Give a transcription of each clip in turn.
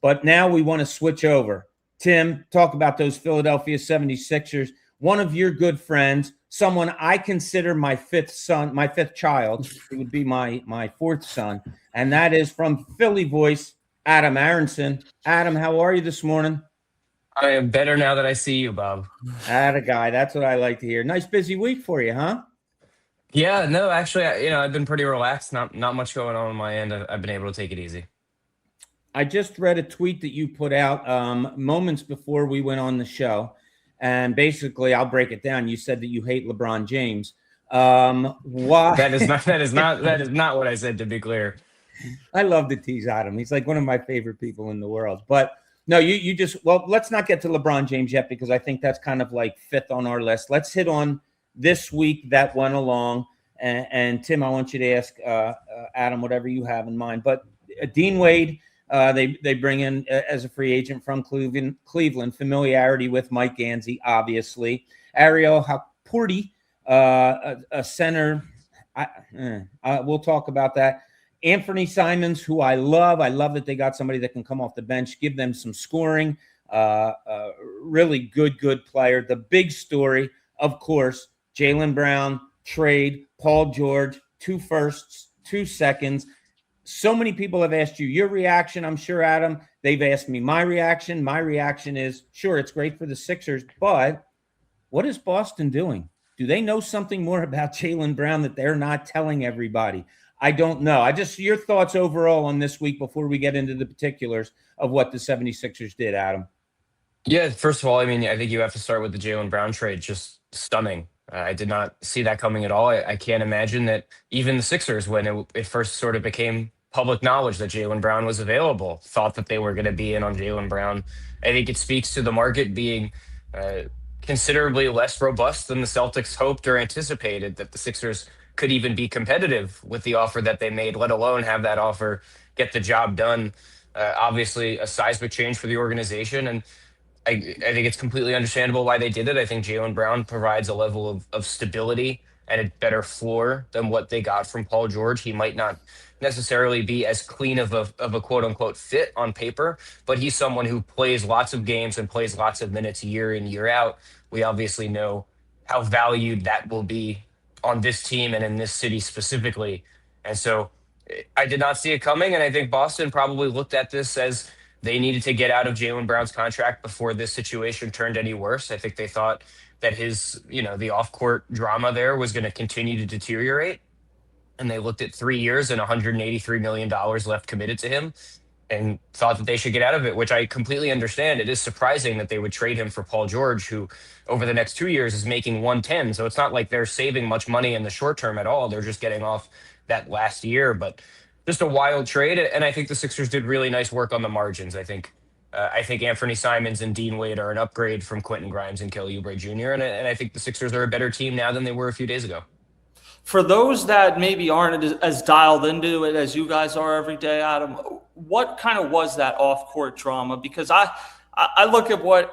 But now we want to switch over. Tim, talk about those Philadelphia 76ers. One of your good friends, someone I consider my fifth son, my fifth child. It would be my fourth son. And that is from Philly Voice, Adam Aaronson. Adam, how are you this morning? I am better now that I see you, Bob. Atta guy. That's what I like to hear. Nice busy week for you, huh? Yeah, no, actually, I've been pretty relaxed. Not much going on my end. I've been able to take it easy. I just read a tweet that you put out moments before we went on the show. And basically, I'll break it down. You said that you hate LeBron James. Why? That is not what I said, to be clear. I love to tease Adam. He's like one of my favorite people in the world. But no, you just, well, let's not get to LeBron James yet, because I think that's kind of like fifth on our list. Let's hit on this week that went along. And Tim, I want you to ask Adam whatever you have in mind. But Dean Wade, they bring in as a free agent from Cleveland, familiarity with Mike Gansey, obviously. Ariel Hapourti, a center. We'll talk about that. Anthony Simons, who I love. I love that they got somebody that can come off the bench, give them some scoring. Really good player. The big story, of course, Jaylen Brown, trade, Paul George, 2 firsts, 2 seconds. So many people have asked you your reaction. I'm sure, Adam, they've asked me my reaction. My reaction is, sure, it's great for the Sixers, but what is Boston doing? Do they know something more about Jaylen Brown that they're not telling everybody? I don't know. Your thoughts overall on this week before we get into the particulars of what the 76ers did, Adam. Yeah, first of all, I think you have to start with the Jaylen Brown trade. Just stunning. I did not see that coming at all. I can't imagine that even the Sixers, when it first sort of became public knowledge that Jaylen Brown was available, thought that they were going to be in on Jaylen Brown. I think it speaks to the market being considerably less robust than the Celtics hoped or anticipated, that the Sixers could even be competitive with the offer that they made, let alone have that offer get the job done. Obviously, a seismic change for the organization. And I think it's completely understandable why they did it. I think Jaylen Brown provides a level of stability and a better floor than what they got from Paul George. He might not necessarily be as clean of a quote unquote fit on paper, but he's someone who plays lots of games and plays lots of minutes year in, year out. We obviously know how valued that will be on this team and in this city specifically. And so I did not see it coming. And I think Boston probably looked at this as they needed to get out of Jaylen Brown's contract before this situation turned any worse. I think they thought that his, the off-court drama there was going to continue to deteriorate. And they looked at 3 years and $183 million left committed to him and thought that they should get out of it, which I completely understand. It is surprising that they would trade him for Paul George, who over the next 2 years is making 110. So it's not like they're saving much money in the short term at all. They're just getting off that last year, but just a wild trade. And I think the Sixers did really nice work on the margins. I think Anthony Simons and Dean Wade are an upgrade from Quentin Grimes and Kelly Oubre Jr. And I think the Sixers are a better team now than they were a few days ago. For those that maybe aren't as dialed into it as you guys are every day, Adam, what kind of was that off-court drama? Because I look at what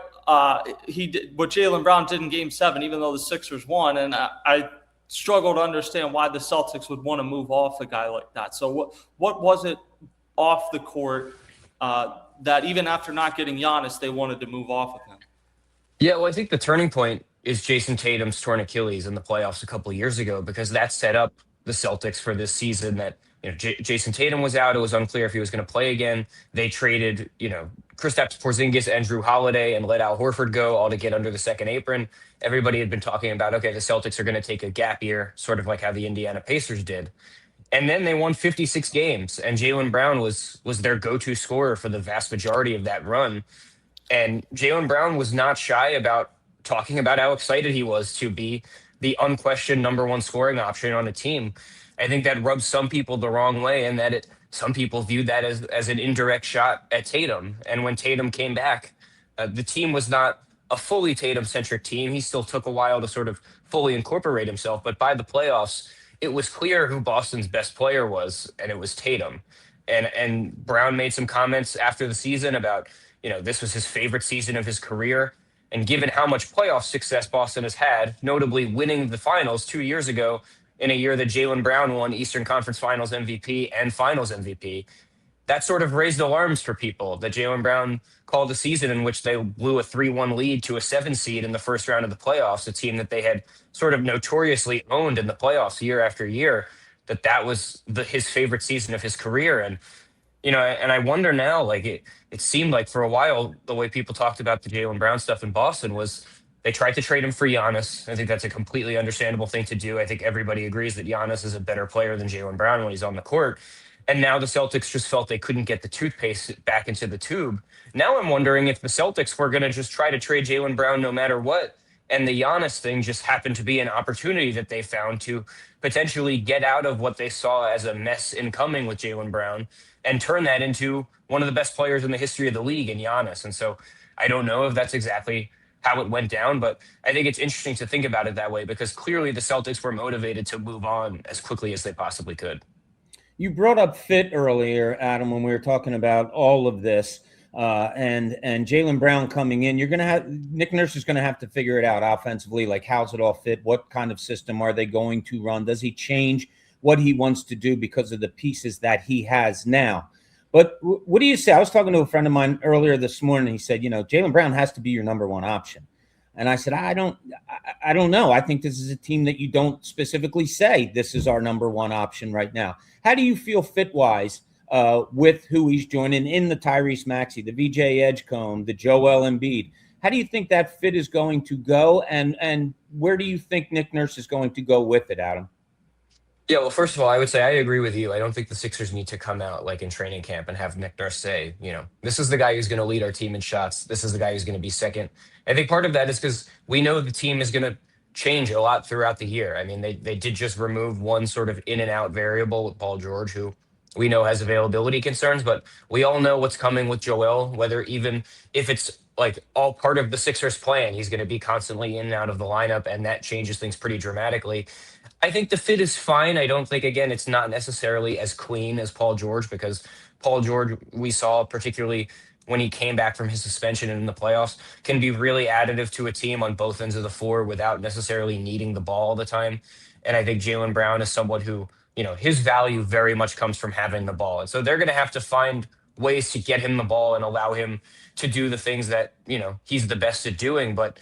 he did, what Jaylen Brown did in Game 7, even though the Sixers won, and I struggle to understand why the Celtics would want to move off a guy like that. So what was it off the court that even after not getting Giannis, they wanted to move off of him? Yeah, well, I think the turning point is Jason Tatum's torn Achilles in the playoffs a couple of years ago, because that set up the Celtics for this season. That Jason Tatum was out; it was unclear if he was going to play again. They traded Kristaps Porzingis and Drew Holiday and let Al Horford go, all to get under the second apron. Everybody had been talking about, okay, the Celtics are going to take a gap year, sort of like how the Indiana Pacers did. And then they won 56 games, and Jaylen Brown was their go-to scorer for the vast majority of that run. And Jaylen Brown was not shy about talking about how excited he was to be the unquestioned number one scoring option on a team. I think that rubs some people the wrong way, and that some people viewed that as an indirect shot at Tatum. And when Tatum came back, the team was not a fully Tatum-centric team. He still took a while to sort of fully incorporate himself. But by the playoffs, it was clear who Boston's best player was, and it was Tatum. And Brown made some comments after the season about, this was his favorite season of his career. And given how much playoff success Boston has had, notably winning the finals 2 years ago in a year that Jaylen Brown won Eastern Conference Finals MVP and Finals MVP, that sort of raised alarms for people that Jaylen Brown called a season in which they blew a 3-1 lead to a 7 seed in the first round of the playoffs, a team that they had sort of notoriously owned in the playoffs year after year, that was his favorite season of his career. And, and I wonder now, like it seemed like for a while, the way people talked about the Jaylen Brown stuff in Boston was they tried to trade him for Giannis. I think that's a completely understandable thing to do. I think everybody agrees that Giannis is a better player than Jaylen Brown when he's on the court. And now the Celtics just felt they couldn't get the toothpaste back into the tube. Now I'm wondering if the Celtics were going to just try to trade Jaylen Brown no matter what. And the Giannis thing just happened to be an opportunity that they found to potentially get out of what they saw as a mess incoming with Jaylen Brown and turn that into one of the best players in the history of the league in Giannis. And so I don't know if that's exactly how it went down, but I think it's interesting to think about it that way because clearly the Celtics were motivated to move on as quickly as they possibly could. You brought up fit earlier, Adam, when we were talking about all of this, and Jaylen Brown coming in. You're going to have Nick Nurse is going to have to figure it out offensively. Like, how's it all fit? What kind of system are they going to run? Does he change what he wants to do because of the pieces that he has now? But what do you say? I was talking to a friend of mine earlier this morning. He said, Jaylen Brown has to be your number one option. And I said, I don't know. I think this is a team that you don't specifically say this is our number one option right now. How do you feel fit-wise with who he's joining in the Tyrese Maxey, the VJ Edgecombe, the Joel Embiid? How do you think that fit is going to go, and where do you think Nick Nurse is going to go with it, Adam? Yeah, well, first of all, I would say I agree with you. I don't think the Sixers need to come out like in training camp and have Nick Nurse say, this is the guy who's going to lead our team in shots. This is the guy who's going to be second. I think part of that is because we know the team is going to change a lot throughout the year. I mean, they did just remove one sort of in and out variable with Paul George, who we know has availability concerns, but we all know what's coming with Joel, whether even if it's like all part of the Sixers plan, he's going to be constantly in and out of the lineup, and that changes things pretty dramatically. I think the fit is fine. I don't think, again, it's not necessarily as clean as Paul George because Paul George, we saw particularly when he came back from his suspension in the playoffs, can be really additive to a team on both ends of the floor without necessarily needing the ball all the time. And I think Jaylen Brown is someone who, his value very much comes from having the ball. And so they're going to have to find ways to get him the ball and allow him to do the things that, he's the best at doing, but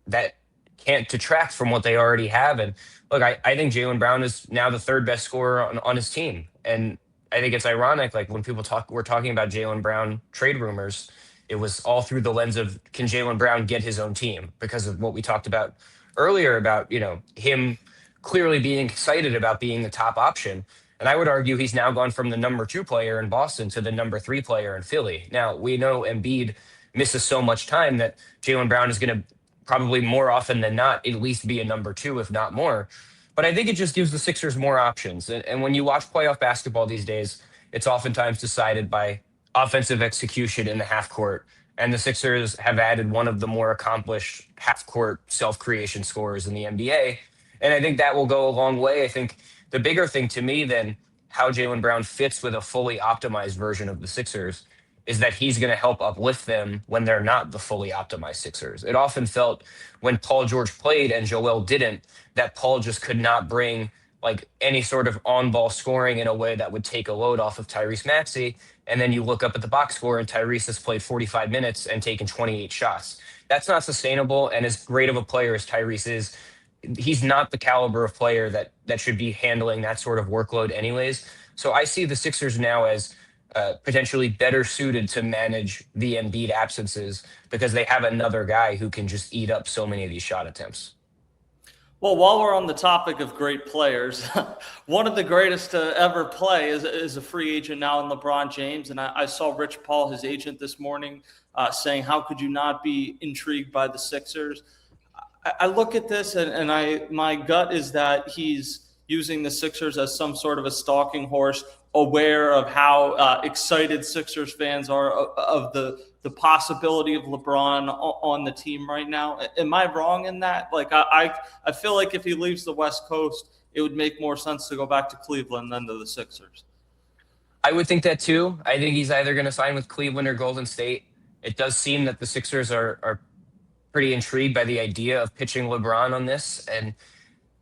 that can't detract from what they already have. And look, I think Jaylen Brown is now the third best scorer on his team. And I think it's ironic, like when people we're talking about Jaylen Brown trade rumors, it was all through the lens of, can Jaylen Brown get his own team? Because of what we talked about earlier about, him clearly being excited about being the top option. And I would argue he's now gone from the number 2 player in Boston to the number 3 player in Philly. Now, we know Embiid misses so much time that Jaylen Brown is going to probably more often than not at least be a number 2, if not more. But I think it just gives the Sixers more options. And when you watch playoff basketball these days, it's oftentimes decided by offensive execution in the half court. And the Sixers have added one of the more accomplished half court self-creation scorers in the NBA. And I think that will go a long way. I think the bigger thing to me than how Jaylen Brown fits with a fully optimized version of the Sixers is that he's going to help uplift them when they're not the fully optimized Sixers. It often felt when Paul George played and Joel didn't, that Paul just could not bring like any sort of on-ball scoring in a way that would take a load off of Tyrese Maxey. And then you look up at the box score and Tyrese has played 45 minutes and taken 28 shots. That's not sustainable. And as great of a player as Tyrese is, he's not the caliber of player that should be handling that sort of workload anyways. So I see the Sixers now as potentially better suited to manage the Embiid absences because they have another guy who can just eat up so many of these shot attempts. Well, while we're on the topic of great players, one of the greatest to ever play is a free agent now in LeBron James. And I saw Rich Paul, his agent, this morning saying, how could you not be intrigued by the Sixers? I look at this and my gut is that he's using the Sixers as some sort of a stalking horse, aware of how excited Sixers fans are of the possibility of LeBron on the team right now. Am I wrong in that? Like, I feel like if he leaves the West Coast, it would make more sense to go back to Cleveland than to the Sixers. I would think that too. I think he's either going to sign with Cleveland or Golden State. It does seem that the Sixers are pretty intrigued by the idea of pitching LeBron on this. And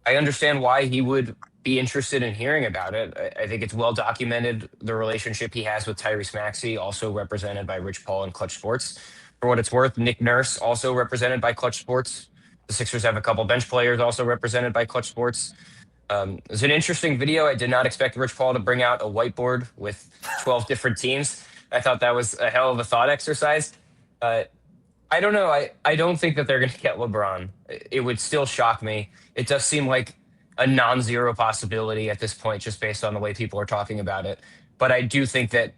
I understand why he would be interested in hearing about it. I think it's well documented the relationship he has with Tyrese Maxey, also represented by Rich Paul and Clutch Sports. For what it's worth, Nick Nurse, also represented by Clutch Sports. The Sixers have a couple bench players also represented by Clutch Sports. It's an interesting video. I did not expect Rich Paul to bring out a whiteboard with 12 different teams. I thought that was a hell of a thought exercise. I don't know. I don't think that they're going to get LeBron. It would still shock me. It does seem like a non-zero possibility at this point, just based on the way people are talking about it. But I do think that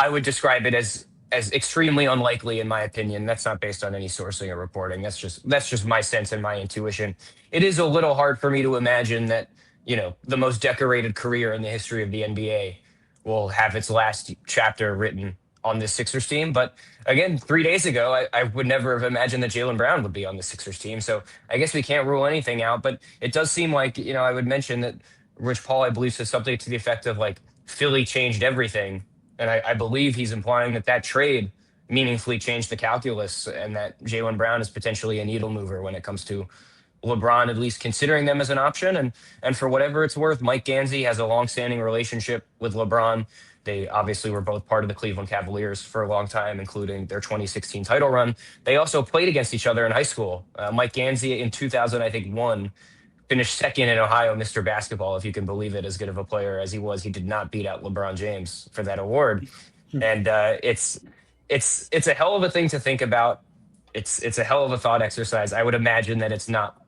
I would describe it as extremely unlikely, in my opinion. That's not based on any sourcing or reporting. That's just my sense and my intuition. It is a little hard for me to imagine that, the most decorated career in the history of the NBA will have its last chapter written on this Sixers team. But again, 3 days ago, I would never have imagined that Jaylen Brown would be on the Sixers team. So I guess we can't rule anything out. But it does seem like, I would mention that Rich Paul, I believe, says something to the effect of like Philly changed everything. And I believe he's implying that trade meaningfully changed the calculus and that Jaylen Brown is potentially a needle mover when it comes to LeBron, at least considering them as an option. And for whatever it's worth, Mike Gansey has a longstanding relationship with LeBron. They obviously were both part of the Cleveland Cavaliers for a long time, including their 2016 title run. They also played against each other in high school. Mike Gansey in 2000, I think, finished second in Ohio Mr. Basketball, if you can believe it, as good of a player as he was. He did not beat out LeBron James for that award. And it's a hell of a thing to think about. It's a hell of a thought exercise. I would imagine that it's not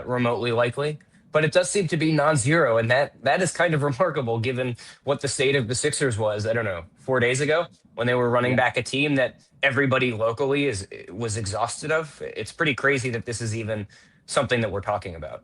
remotely likely, but it does seem to be non-zero. And that is kind of remarkable given what the state of the Sixers was, I don't know, 4 days ago when they were running back a team that everybody locally was exhausted of. It's pretty crazy that this is even something that we're talking about.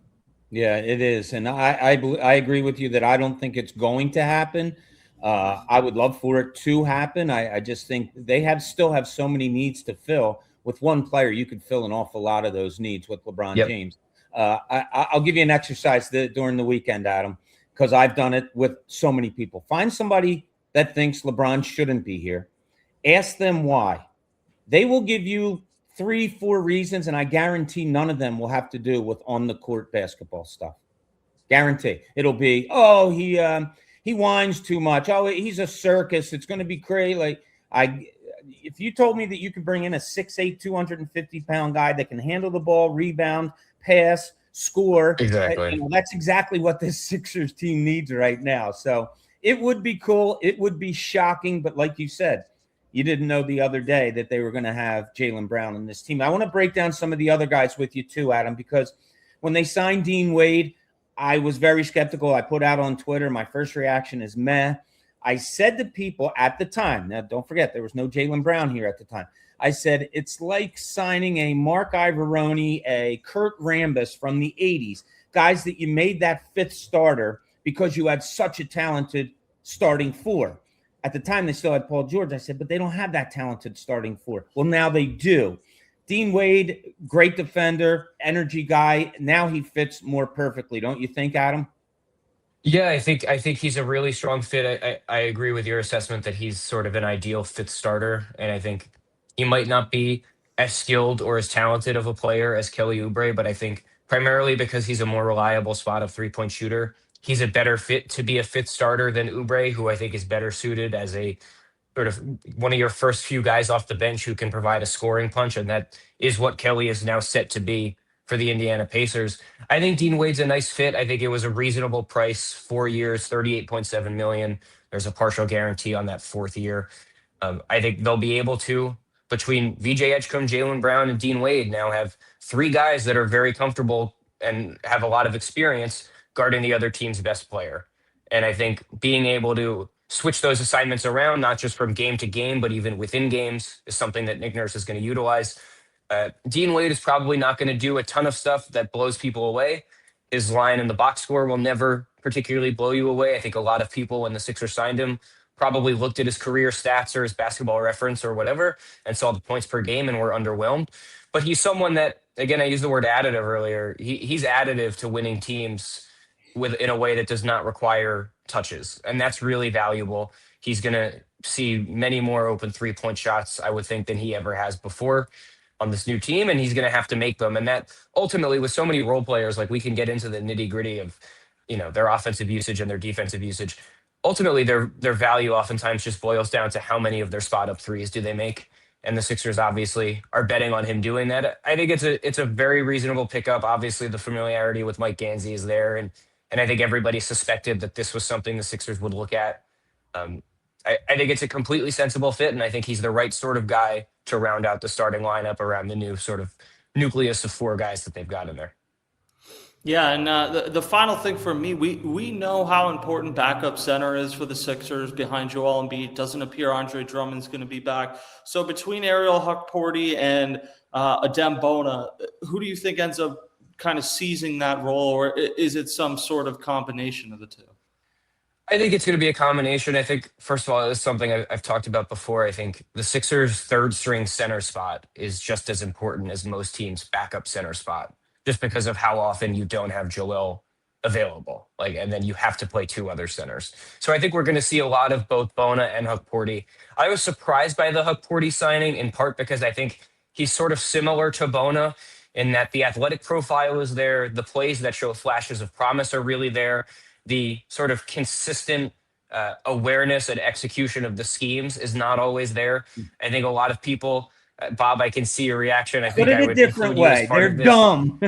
Yeah, it is. And I agree with you that I don't think it's going to happen. I would love for it to happen. I just think they still have so many needs to fill. With one player, you could fill an awful lot of those needs with LeBron James. I'll give you an exercise during the weekend, Adam, because I've done it with so many people. Find somebody that thinks LeBron shouldn't be here. Ask them why. They will give you 3-4 reasons, and I guarantee none of them will have to do with on-the-court basketball stuff. Guarantee. It'll be, he whines too much. Oh, he's a circus. It's going to be crazy. If you told me that you could bring in a 6'8", 250-pound guy that can handle the ball, rebound, pass, score. Exactly. That's exactly what this Sixers team needs right now. So it would be cool. It would be shocking. But like you said, you didn't know the other day that they were going to have Jaylen Brown in this team. I want to break down some of the other guys with you too, Adam, because when they signed Dean Wade, I was very skeptical. I put out on Twitter, my first reaction is meh. I said to people at the time, now don't forget, there was no Jaylen Brown here at the time. I said, it's like signing a Mark Ivoroni, a Kurt Rambis from the 80s, guys that you made that fifth starter because you had such a talented starting four. At the time, they still had Paul George. I said, but they don't have that talented starting four. Well, now they do. Dean Wade, great defender, energy guy. Now he fits more perfectly, don't you think, Adam? Yeah, I think he's a really strong fit. I agree with your assessment that he's sort of an ideal fifth starter, and I think he might not be as skilled or as talented of a player as Kelly Oubre, but I think primarily because he's a more reliable spot of three-point shooter, he's a better fit to be a fifth starter than Oubre, who I think is better suited as a sort of one of your first few guys off the bench who can provide a scoring punch, and that is what Kelly is now set to be for the Indiana Pacers. I think Dean Wade's a nice fit. I think it was a reasonable price, 4 years, $38.7 million. There's a partial guarantee on that fourth year. I think they'll be able to, between VJ Edgecombe, Jaylen Brown, and Dean Wade, now have three guys that are very comfortable and have a lot of experience guarding the other team's best player. And I think being able to switch those assignments around, not just from game to game, but even within games, is something that Nick Nurse is going to utilize. Dean Wade is probably not going to do a ton of stuff that blows people away. His line in the box score will never particularly blow you away. I think a lot of people, when the Sixers signed him, probably looked at his career stats or his basketball reference or whatever and saw the points per game and were underwhelmed. But he's someone that, again, I used the word additive earlier. He's additive to winning teams in a way that does not require touches. And that's really valuable. He's going to see many more open three-point shots, I would think, than he ever has before on this new team, and he's going to have to make them. And that ultimately, with so many role players, like, we can get into the nitty gritty of their offensive usage and their defensive usage. Ultimately, their value oftentimes just boils down to how many of their spot up threes do they make. And the Sixers obviously are betting on him doing that. I think it's a very reasonable pickup. Obviously, the familiarity with Mike Gansey is there, and I think everybody suspected that this was something the Sixers would look at. I think it's a completely sensible fit, and I think he's the right sort of guy to round out the starting lineup around the new sort of nucleus of 4 guys that they've got in there. Yeah, and the final thing for me, we know how important backup center is for the Sixers behind Joel Embiid. Doesn't appear Andre Drummond's going to be back. So between Ariel Hukporti and Adem Bona, who do you think ends up kind of seizing that role, or is it some sort of combination of the two? I think it's going to be a combination. I think, first of all, it's something I've talked about before. I think the Sixers' third string center spot is just as important as most teams' backup center spot, just because of how often you don't have Joel available. And then you have to play 2 other centers. So I think we're going to see a lot of both Bona and Hukporti. I was surprised by the Hukporti signing, in part because I think he's sort of similar to Bona in that the athletic profile is there. The plays that show flashes of promise are really there. The sort of consistent awareness and execution of the schemes is not always there. I think a lot of people, Bob, I can see your reaction. I think Put it a different way. They're dumb.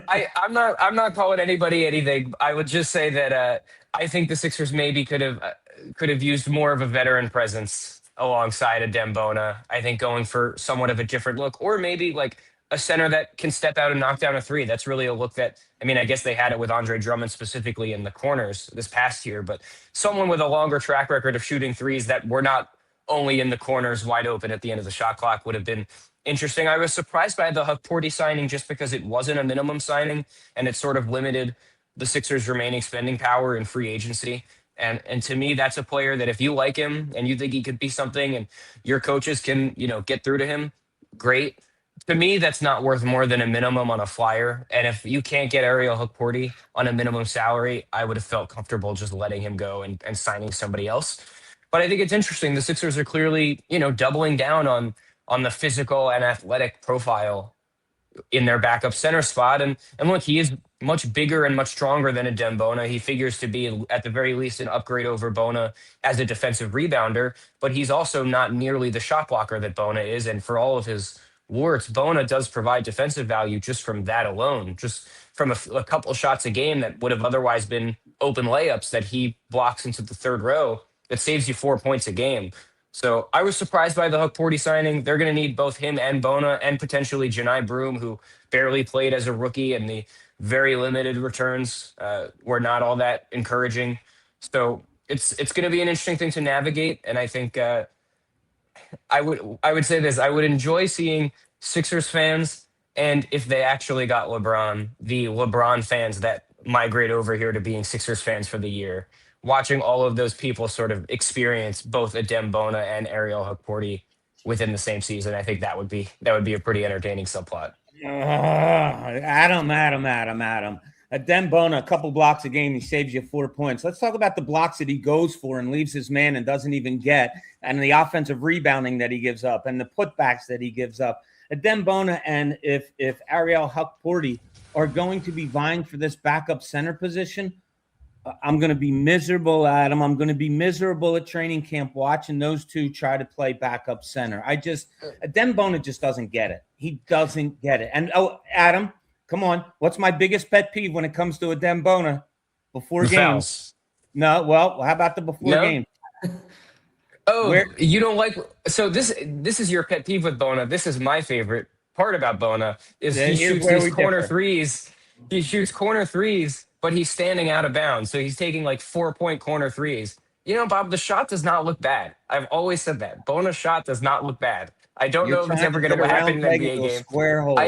I'm not calling anybody anything. I would just say that I think the Sixers maybe could have used more of a veteran presence alongside Adem Bona. I think going for somewhat of a different look, or maybe like a center that can step out and knock down a 3. That's really a look that, I guess they had it with Andre Drummond specifically in the corners this past year, but someone with a longer track record of shooting 3s that were not only in the corners wide open at the end of the shot clock would have been interesting. I was surprised by the Hukporti signing just because it wasn't a minimum signing, and it sort of limited the Sixers' remaining spending power in free agency. And to me, that's a player that if you like him and you think he could be something and your coaches can, get through to him, great. To me, that's not worth more than a minimum on a flyer. And if you can't get Ariel Hukporti on a minimum salary, I would have felt comfortable just letting him go and signing somebody else. But I think it's interesting. The Sixers are clearly, doubling down on the physical and athletic profile in their backup center spot. And look, he is much bigger and much stronger than Adem Bona. He figures to be, at the very least, an upgrade over Bona as a defensive rebounder. But he's also not nearly the shot blocker that Bona is. And for all of his warts, Bona does provide defensive value just from that alone, just from a couple shots a game that would have otherwise been open layups that he blocks into the third row. That saves you 4 points a game. So I was surprised by the Hukporti signing. They're going to need both him and Bona and potentially Janai Broom, who barely played as a rookie, and the very limited returns were not all that encouraging. So it's going to be an interesting thing to navigate. And I think I would say this: I would enjoy seeing Sixers fans, and if they actually got LeBron, the LeBron fans that migrate over here to being Sixers fans for the year, watching all of those people sort of experience both Adem Bona and Ariel Hukporti within the same season. I think that would be a pretty entertaining subplot. Adam. Adem Bona, a couple blocks a game, he saves you 4 points. Let's talk about the blocks that he goes for and leaves his man and doesn't even get, and the offensive rebounding that he gives up and the putbacks that he gives up. Adem Bona, and if Ariel Hukporti are going to be vying for this backup center position, I'm going to be miserable, Adam. I'm going to be miserable at training camp watching those two try to play backup center. Adem Bona just doesn't get it. He doesn't get it. And, Adam, come on. What's my biggest pet peeve when it comes to Adem Bona? Before games. Fouls. No, well, how about the before game? You don't like – so this is your pet peeve with Bona. This is my favorite part about Bona is he shoots these corner threes. He shoots corner threes, but he's standing out of bounds. So he's taking like 4-point corner threes. Bob, the shot does not look bad. I've always said that. Bona's shot does not look bad. I don't know if it's ever going to happen in an NBA game. Square hole.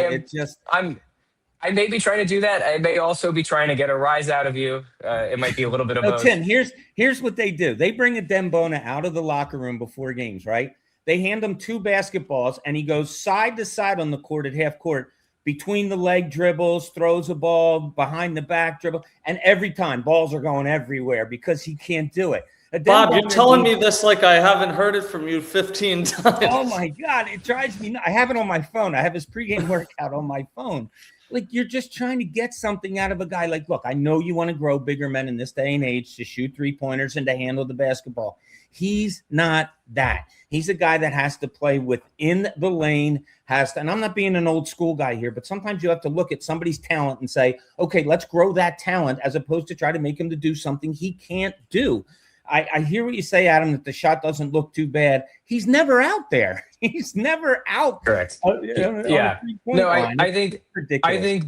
I may be trying to do that. I may also be trying to get a rise out of you. It might be a little bit of both. Tim, here's what they do. They bring Adem Bona out of the locker room before games, right? They hand him 2 basketballs, and he goes side to side on the court at half court, between the leg dribbles, throws a ball, behind the back dribble, and every time balls are going everywhere because he can't do it. Bob, you're telling me this like I haven't heard it from you 15 times. Oh, my God. It drives me nuts. I have it on my phone. I have his pregame workout on my phone. like you're just trying to get something out of a guy. Like, look, I know you want to grow bigger men in this day and age to shoot 3-pointers and to handle the basketball. He's not that. He's a guy that has to play within the lane, and I'm not being an old school guy here, but sometimes you have to look at somebody's talent and say, okay, let's grow that talent, as opposed to try to make him to do something he can't do. I hear what you say, Adam, that the shot doesn't look too bad. He's never out there. He's never out. Correct. Yeah. No, I think ridiculous.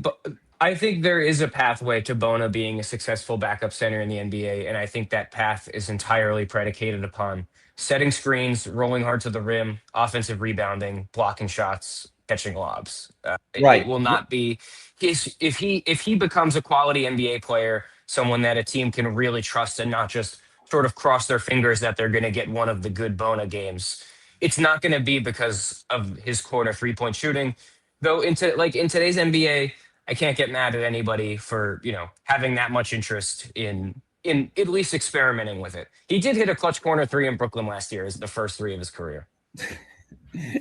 I think there is a pathway to Bona being a successful backup center in the NBA, and I think that path is entirely predicated upon setting screens, rolling hard to the rim, offensive rebounding, blocking shots, catching lobs. Right. It will not be if he becomes a quality NBA player, someone that a team can really trust and not just sort of cross their fingers that they're going to get one of the good Bona games. It's not going to be because of his corner 3-point shooting, though. In today's NBA, I can't get mad at anybody for having that much interest in at least experimenting with it. He did hit a clutch corner 3 in Brooklyn last year as the first 3 of his career.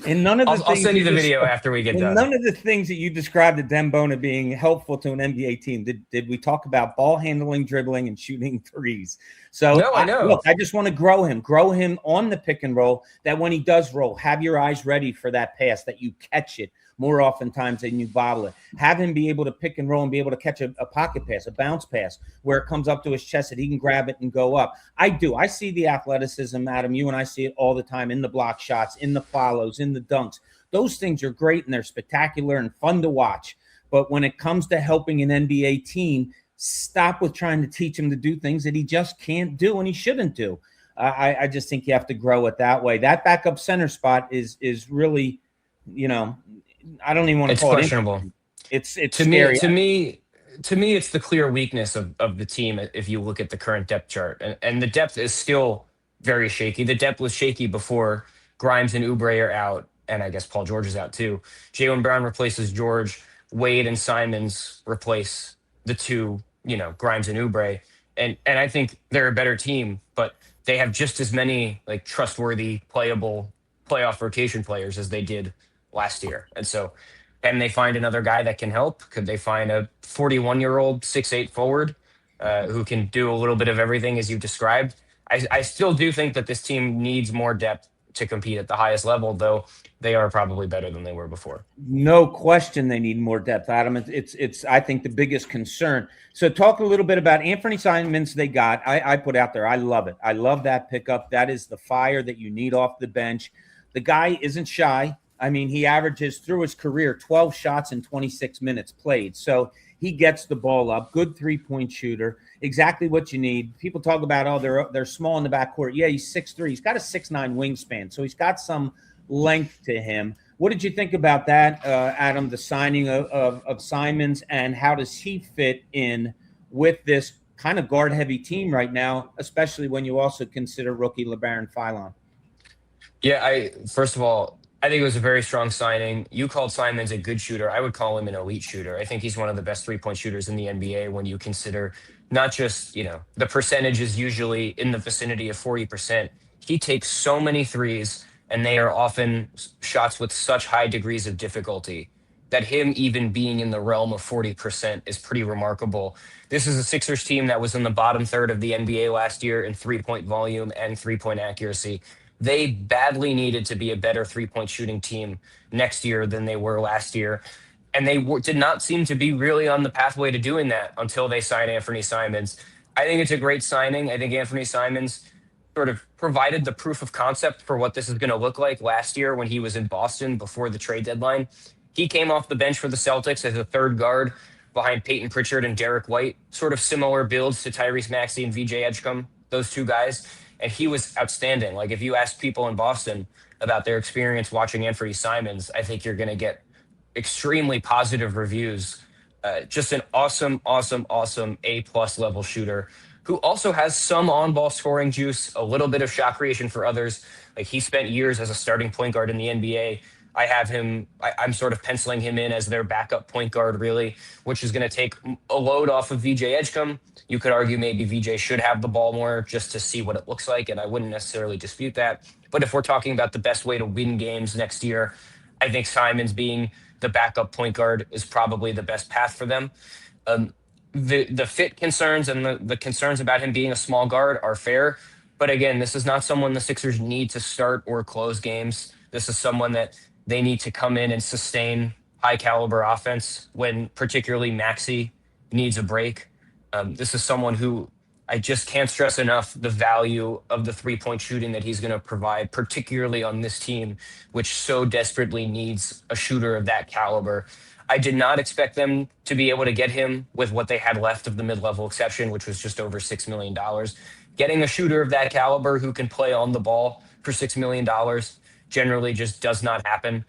And none of the I'll send you the video after we get done. None of the things that you described to Dem Bona being helpful to an NBA team. Did we talk about ball handling, dribbling, and shooting threes? So no, I know. I just want to grow him on the pick and roll, that when he does roll, have your eyes ready for that pass, that you catch it more oftentimes than you bobble it. Have him be able to pick and roll and be able to catch a pocket pass, a bounce pass, where it comes up to his chest that he can grab it and go up. I see the athleticism, Adam. You and I see it all the time in the block shots, in the follows, in the dunks. Those things are great and they're spectacular and fun to watch. But when it comes to helping an NBA team, stop with trying to teach him to do things that he just can't do and he shouldn't do. I just think you have to grow it that way. That backup center spot is really, I don't even want to call questionable. It's scary. To me, it's the clear weakness of the team if you look at the current depth chart. And the depth is still very shaky. The depth was shaky before Grimes and Oubre are out, and I guess Paul George is out too. Jaylen Brown replaces George. Wade and Simons replace the two, Grimes and Oubre. And I think they're a better team, but they have just as many trustworthy, playable playoff rotation players as they did last year. And so can they find another guy that can help? Could they find a 41-year-old 6'8" forward who can do a little bit of everything as you described? I still do think that this team needs more depth to compete at the highest level, though they are probably better than they were before. No question they need more depth, Adam. It's I think the biggest concern. So talk a little bit about Anthony Simons they got. I put out there. I love it. I love that pickup. That is the fire that you need off the bench. The guy isn't shy. I mean, he averages through his career 12 shots in 26 minutes played. So he gets the ball up. Good 3-point shooter. Exactly what you need. People talk about, they're small in the backcourt. Yeah, he's 6'3". He's got a 6'9" wingspan. So he's got some length to him. What did you think about that, Adam, the signing of Simons, and how does he fit in with this kind of guard-heavy team right now, especially when you also consider rookie LeBaron Philon? Yeah, first of all, I think it was a very strong signing. You called Simons a good shooter. I would call him an elite shooter. I think he's one of the best 3-point shooters in the NBA when you consider not just, the percentage is usually in the vicinity of 40%. He takes so many threes, and they are often shots with such high degrees of difficulty that him even being in the realm of 40% is pretty remarkable. This is a Sixers team that was in the bottom third of the NBA last year in 3-point volume and 3-point accuracy. They badly needed to be a better 3-point shooting team next year than they were last year. And they did not seem to be really on the pathway to doing that until they signed Anthony Simons. I think it's a great signing. I think Anthony Simons sort of provided the proof of concept for what this is going to look like last year when he was in Boston before the trade deadline. He came off the bench for the Celtics as a third guard behind Peyton Pritchard and Derek White, sort of similar builds to Tyrese Maxey and VJ Edgecombe, those two guys. And he was outstanding. If you ask people in Boston about their experience watching Anthony Simons, I think you're going to get extremely positive reviews. Just an awesome A+ level shooter who also has some on-ball scoring juice, a little bit of shot creation for others. He spent years as a starting point guard in the NBA. I have him, I'm sort of penciling him in as their backup point guard, really, which is going to take a load off of VJ Edgecombe. You could argue maybe VJ should have the ball more just to see what it looks like, and I wouldn't necessarily dispute that. But if we're talking about the best way to win games next year, I think Simons being the backup point guard is probably the best path for them. Um, the fit concerns and the concerns about him being a small guard are fair. But again, this is not someone the Sixers need to start or close games. This is someone that they need to come in and sustain high caliber offense when particularly Maxey needs a break. This is someone who I just can't stress enough the value of the 3-point shooting that he's going to provide, particularly on this team, which so desperately needs a shooter of that caliber. I did not expect them to be able to get him with what they had left of the mid-level exception, which was just over $6 million. Getting a shooter of that caliber who can play on the ball for $6 million generally just does not happen.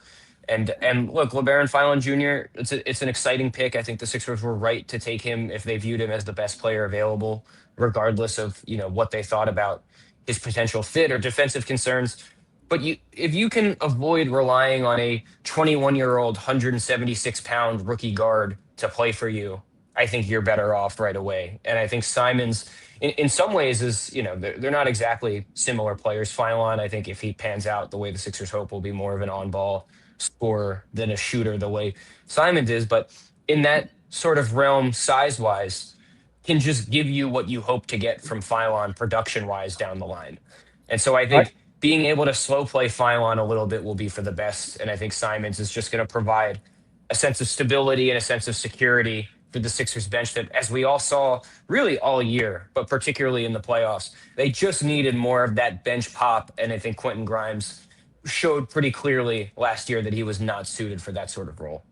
And look, LeBaron Fallon Jr., it's an exciting pick. I think the Sixers were right to take him if they viewed him as the best player available, regardless of what they thought about his potential fit or defensive concerns. But if you can avoid relying on a 21-year-old, 176-pound rookie guard to play for you, I think you're better off right away. And I think Simons, in some ways, they're not exactly similar players. Philon, I think if he pans out the way the Sixers hope, will be more of an on-ball scorer than a shooter the way Simons is. But in that sort of realm, size-wise, can just give you what you hope to get from Philon production-wise down the line. And so I think being able to slow play Philon a little bit will be for the best. And I think Simons is just going to provide a sense of stability and a sense of security for the Sixers bench that, as we all saw really all year, but particularly in the playoffs, they just needed more of that bench pop. And I think Quentin Grimes showed pretty clearly last year that he was not suited for that sort of role.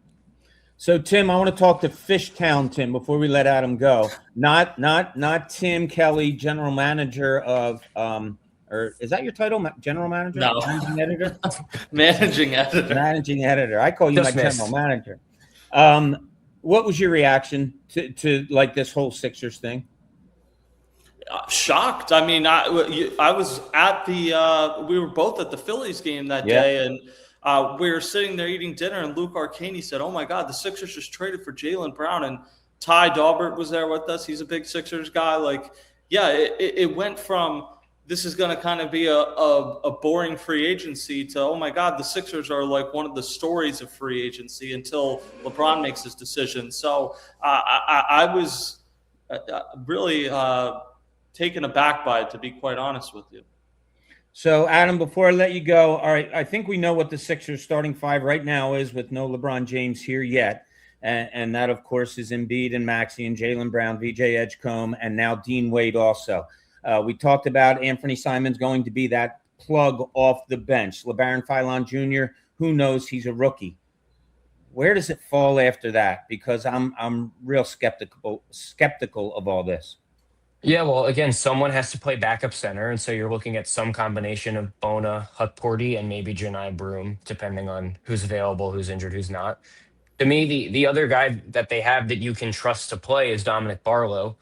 So, Tim, I want to talk to Fishtown Tim before we let Adam go. Not Tim Kelly, general manager of or is that your title, general manager? No. Managing editor? Managing editor. Managing editor. I call you my general manager. What was your reaction to like this whole Sixers thing? Shocked. I mean, I was at we were both at the Phillies game that day, and we were sitting there eating dinner, and Luke Arcani said, "Oh my God, the Sixers just traded for Jaylen Brown," and Ty Daubert was there with us. He's a big Sixers guy. Like, yeah, it went from this is going to kind of be a boring free agency to, oh my God, the Sixers are like one of the stories of free agency until LeBron makes his decision. So I was really taken aback by it, to be quite honest with you. So, Adam, before I let you go, all right, I think we know what the Sixers starting five right now is with no LeBron James here yet. And that, of course, is Embiid and Maxey and Jaylen Brown, VJ Edgecombe, and now Dean Wade also. We talked about Anthony Simons going to be that plug off the bench. LeBaron Fallon Jr., who knows, he's a rookie. Where does it fall after that? Because I'm real skeptical of all this. Yeah, well, again, someone has to play backup center, and so you're looking at some combination of Bona, Hutporty, and maybe Janai Broom, depending on who's available, who's injured, who's not. To me, the other guy that they have that you can trust to play is Dominic Barlow.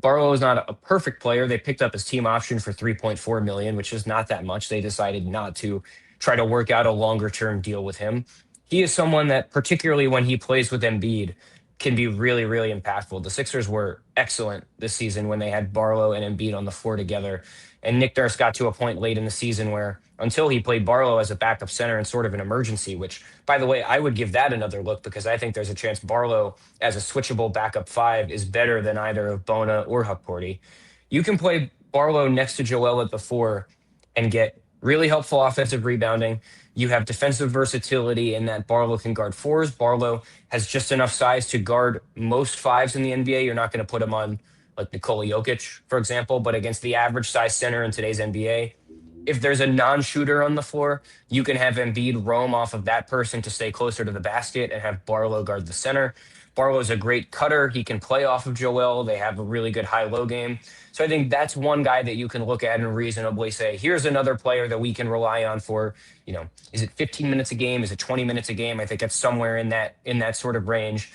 Barlow is not a perfect player. They picked up his team option for $3.4 million, which is not that much. They decided not to try to work out a longer-term deal with him. He is someone that, particularly when he plays with Embiid, can be really, really impactful. The Sixers were excellent this season when they had Barlow and Embiid on the floor together. And Nick Nurse got to a point late in the season where, until he played Barlow as a backup center in sort of an emergency, which, by the way, I would give that another look because I think there's a chance Barlow as a switchable backup five is better than either of Bona or Hutporty. You can play Barlow next to Joel at the four and get really helpful offensive rebounding. You have defensive versatility in that Barlow can guard fours. Barlow has just enough size to guard most fives in the NBA. You're not going to put him on like Nikola Jokic, for example, but against the average size center in today's NBA, if there's a non-shooter on the floor, you can have Embiid roam off of that person to stay closer to the basket and have Barlow guard the center. Barlow's a great cutter. He can play off of Joel. They have a really good high-low game. So I think that's one guy that you can look at and reasonably say, here's another player that we can rely on for, is it 15 minutes a game? Is it 20 minutes a game? I think it's somewhere in that sort of range.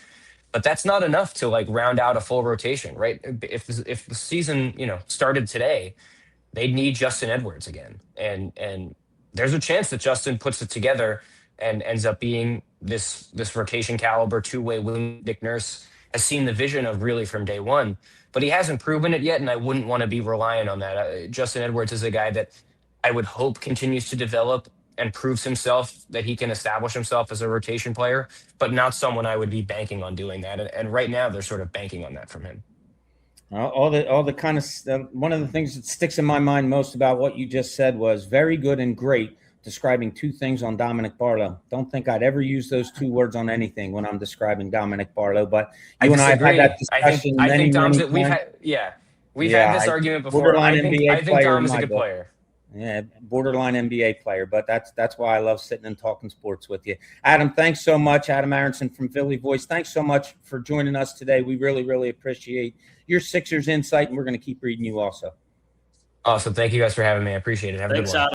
But that's not enough to like round out a full rotation, right? If the season, started today, they'd need Justin Edwards again. And there's a chance that Justin puts it together and ends up being this rotation caliber two-way wing. Nick Nurse has seen the vision of really from day one, but he hasn't proven it yet, and I wouldn't want to be reliant on that. Justin Edwards is a guy that I would hope continues to develop and proves himself that he can establish himself as a rotation player, but not someone I would be banking on doing that. And right now they're sort of banking on that from him. All the kind of one of the things that sticks in my mind most about what you just said was very good and great, describing two things on Dominic Barlow. Don't think I'd ever use those two words on anything when I'm describing Dominic Barlow, but you and I have had that discussion I think Dom's many we've times. had we've had this argument before. Borderline NBA I think player Dom is in a my good book. player. Yeah, borderline NBA player, but that's why I love sitting and talking sports with you. Adam, thanks so much. Adam Aaronson from Philly Voice. Thanks so much for joining us today. We really, really appreciate your Sixers insight, and we're going to keep reading you also. Awesome. Thank you guys for having me. I appreciate it. Have a good one.